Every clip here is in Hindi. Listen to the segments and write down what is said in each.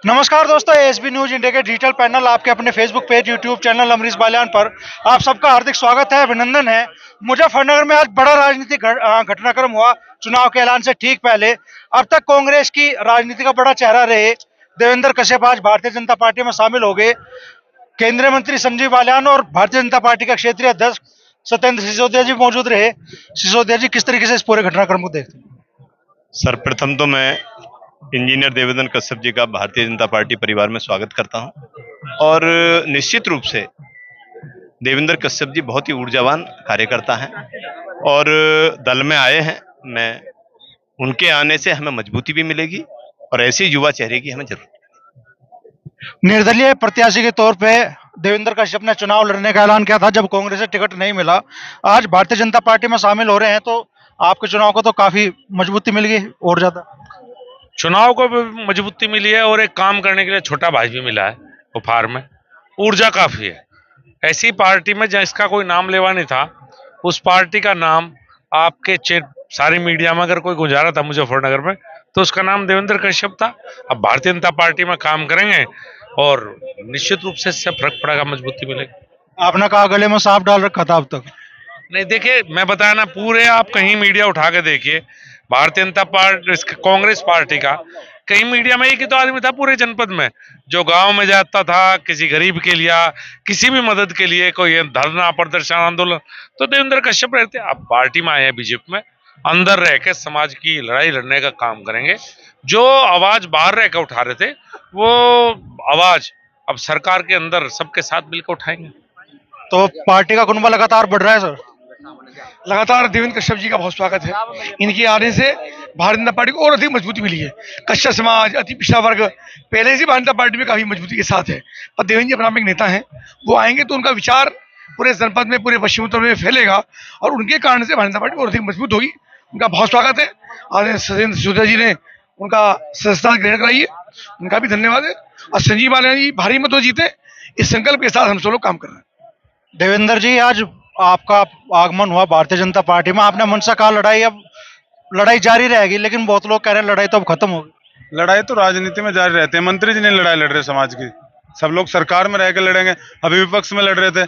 नमस्कार दोस्तों, एसबी न्यूज इंडिया के डिजिटल पैनल आपके अपने Facebook page, YouTube channel Amrish Baliyan पर आप सबका हार्दिक स्वागत है, अभिनंदन है। मुजफ्फरनगर में आज बड़ा राजनीतिक घटनाक्रम हुआ चुनाव के ऐलान से ठीक पहले। अब तक कांग्रेस की राजनीति का बड़ा चेहरा रहे देवेंद्र कश्यप आज भारतीय जनता पार्टी में शामिल हो गए। केंद्रीय मंत्री संजीव बालियान और भारतीय जनता पार्टी का क्षेत्रीय अध्यक्ष सत्येंद्र सिसोदिया जी मौजूद रहे। सिसोदिया जी, किस तरीके से इस पूरे घटनाक्रम को देखते हैं? सर्वप्रथम तो मैं इंजीनियर देवेंद्र कश्यप जी का भारतीय जनता पार्टी परिवार में स्वागत करता हूं और निश्चित रूप से देवेंद्र कश्यप जी बहुत ही ऊर्जावान कार्यकर्ता हैं और दल में आए हैं। मैं उनके आने से हमें मजबूती भी मिलेगी और ऐसे युवा चेहरे की हमें जरूरत है। निर्दलीय प्रत्याशी के तौर पे देवेंद्र कश्यप ने चुनाव लड़ने का ऐलान किया था जब कांग्रेस से टिकट नहीं मिला। आज भारतीय जनता पार्टी में शामिल हो रहे हैं तो आपके चुनाव को तो काफी मजबूती मिल गई और ज्यादा। चुनाव को भी मजबूती मिली है और एक काम करने के लिए छोटा भाई भी मिला है उपहार में। ऊर्जा काफी है ऐसी पार्टी में जिसका कोई नाम लेवा नहीं था। उस पार्टी का नाम आपके सारी मीडिया में अगर कोई गुजारा था मुजफ्फरनगर में तो उसका नाम देवेंद्र कश्यप था। अब भारतीय जनता पार्टी में काम करेंगे और निश्चित रूप से इससे फर्क पड़ेगा, मजबूती मिलेगी। आपने कहा गले में सांप डाल रखा था अब तक। नहीं, देखिए मैं बताया ना, पूरे आप कहीं मीडिया उठा के देखिए, भारतीय जनता पार्टी कांग्रेस पार्टी का कहीं मीडिया में एक ही तो आदमी था पूरे जनपद में जो गांव में जाता था किसी गरीब के लिए, किसी भी मदद के लिए, कोई धरना प्रदर्शन आंदोलन, तो देवेंद्र कश्यप रहते। अब पार्टी में आए हैं बीजेपी में, अंदर रह के समाज की लड़ाई लड़ने का काम करेंगे। जो आवाज बाहर रह के उठा रहे थे वो आवाज अब सरकार के अंदर सबके साथ मिलकर उठाएंगे। तो पार्टी का कुनबा लगातार बढ़ रहा है सर। लगातार देवेंद्र कश्यप जी का बहुत स्वागत है। इनके आने से भारतीय जनता पार्टी को और अधिक मजबूती मिली है। कश्यप समाज, अति पिछड़ा वर्ग पहले से भारतीय जनता पार्टी में काफी मजबूती के साथ है और देवेंद्र जी अपना एक नेता हैं, वो आएंगे तो उनका विचार पूरे जनपद में, पूरे पश्चिम उत्तर में फैलेगा और उनके कारण से भारतीय जनता पार्टी और अधिक मजबूत होगी। उनका बहुत स्वागत है। आज सत्येंद्र सिसोदिया जी ने उनका सदस्यता ग्रहण कराई है, उनका भी धन्यवाद है। और संजीव बालियान जी भारी मतों जीते, इस संकल्प के साथ हम सब लोग काम कर रहे हैं। देवेंद्र जी, आज आपका आगमन हुआ भारतीय जनता पार्टी में, आपने मनसा कहा लड़ाई अब लड़ाई जारी रहेगी, लेकिन बहुत लोग कह रहे हैं लड़ाई तो अब खत्म होगी। लड़ाई तो राजनीति में जारी रहती है। मंत्री जी नहीं लड़ाई लड़ रहे समाज की, सब लोग सरकार में रह के लड़ेंगे। अभी विपक्ष में लड़ रहे थे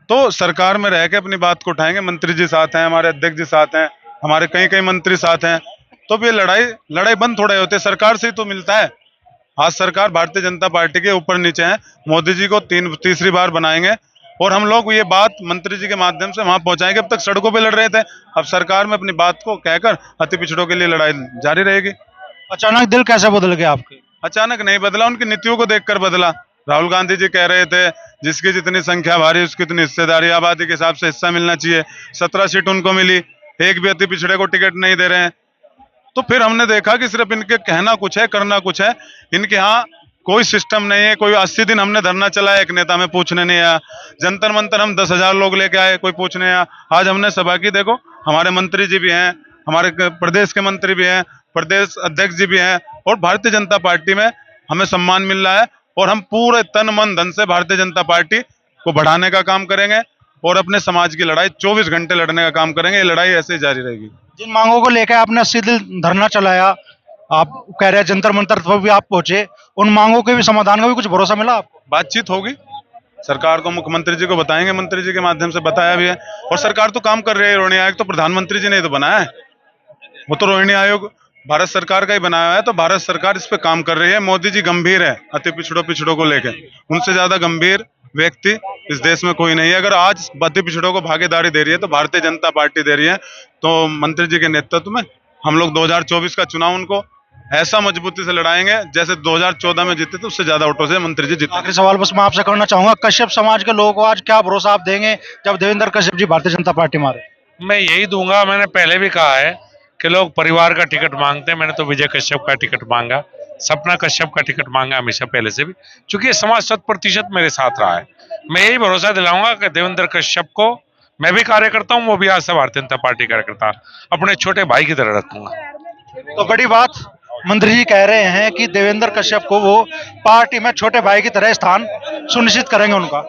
तो सरकार में रह के अपनी बात को उठाएंगे। मंत्री जी साथ हैं, हमारे अध्यक्ष जी साथ हैं, हमारे कई कई मंत्री साथ हैं। तो ये लड़ाई बंद थोड़े होते, सरकार से ही तो मिलता है। आज सरकार भारतीय जनता पार्टी के ऊपर नीचे है। मोदी जी को तीसरी बार बनाएंगे और हम लोग ये बात मंत्री जी के माध्यम से वहां पहुंचाएंगे। अब तक सड़कों पे लड़ रहे थे, अब सरकार में अपनी बात को कहकर अति पिछड़ों के लिए लड़ाई जारी रहेगी। अचानक दिल कैसे बदल गया आपके? अचानक नहीं बदला, उनकी नीतियों को देखकर बदला। राहुल गांधी जी कह रहे थे जिसकी जितनी संख्या भारी उसकी उतनी हिस्सेदारी, आबादी के हिसाब से हिस्सा मिलना चाहिए। 17 सीट उनको मिली, एक भी अति पिछड़े को टिकट नहीं दे रहे हैं। तो फिर हमने देखा कि सिर्फ इनके कहना कुछ है, करना कुछ है। इनके यहाँ कोई सिस्टम नहीं है। कोई 80 दिन हमने धरना चलाया, एक नेता में पूछने नहीं आया। जंतर मंतर हम 10,000 लोग लेके आए, कोई पूछने आया। आज हमने सभा की, देखो हमारे मंत्री जी भी हैं, हमारे प्रदेश के मंत्री भी हैं, प्रदेश अध्यक्ष जी भी हैं और भारतीय जनता पार्टी में हमें सम्मान मिल रहा है और हम पूरे तन मन धन से भारतीय जनता पार्टी को बढ़ाने का काम करेंगे और अपने समाज की लड़ाई 24 घंटे लड़ने का काम करेंगे। ये लड़ाई ऐसे ही जारी रहेगी। जिन मांगों को लेकर आपने 80 दिन धरना चलाया, आप कह रहे हैं जंतर मंतर पर भी आप पहुंचे, उन मांगों के भी समाधान का भी कुछ भरोसा मिला आपको? बातचीत होगी, सरकार को मुख्यमंत्री जी को बताएंगे, मंत्री जी के माध्यम से बताया भी है और सरकार तो काम कर रही है। रोहिणी आयोग तो प्रधानमंत्री जी ने तो बनाया है, वो तो रोहिणी आयोग भारत सरकार का ही बनाया है। तो भारत सरकार इस पे काम कर रही है। मोदी जी गंभीर है अति पिछड़ों को लेकर, उनसे ज्यादा गंभीर व्यक्ति इस देश में कोई नहीं है। अगर आज अति पिछड़ों को भागीदारी दे रही है तो भारतीय जनता पार्टी दे रही है। तो मंत्री जी के नेतृत्व में हम लोग 2024 का चुनाव उनको ऐसा मजबूती से लड़ाएंगे जैसे 2014 में जीते थे, उससे ज्यादा वोटों से मंत्री जी जीते। आखिरी सवाल बस मैं आपसे करना चाहूंगा, कश्यप समाज के लोगों को आज क्या भरोसा आप देंगे जब देवेंद्र कश्यप जी भारतीय जनता पार्टी में आ रहे हैं? मैं यही दूंगा, मैंने पहले भी कहा है कि लोग परिवार का टिकट मांगते हैं। मैंने तो विजय कश्यप का टिकट मांगा, सपना कश्यप का टिकट मांगा हमेशा पहले से भी, क्योंकि ये समाज 100% मेरे साथ रहा है। मैं यही भरोसा दिलाऊंगा कि देवेंद्र कश्यप को, मैं भी कार्यकर्ता हूँ, वो भी आज से भारतीय जनता पार्टी कार्यकर्ता, अपने छोटे भाई की तरह रखूंगा। तो बड़ी बात मंत्री जी कह रहे हैं कि देवेंद्र कश्यप को वो पार्टी में छोटे भाई की तरह स्थान सुनिश्चित करेंगे उनका।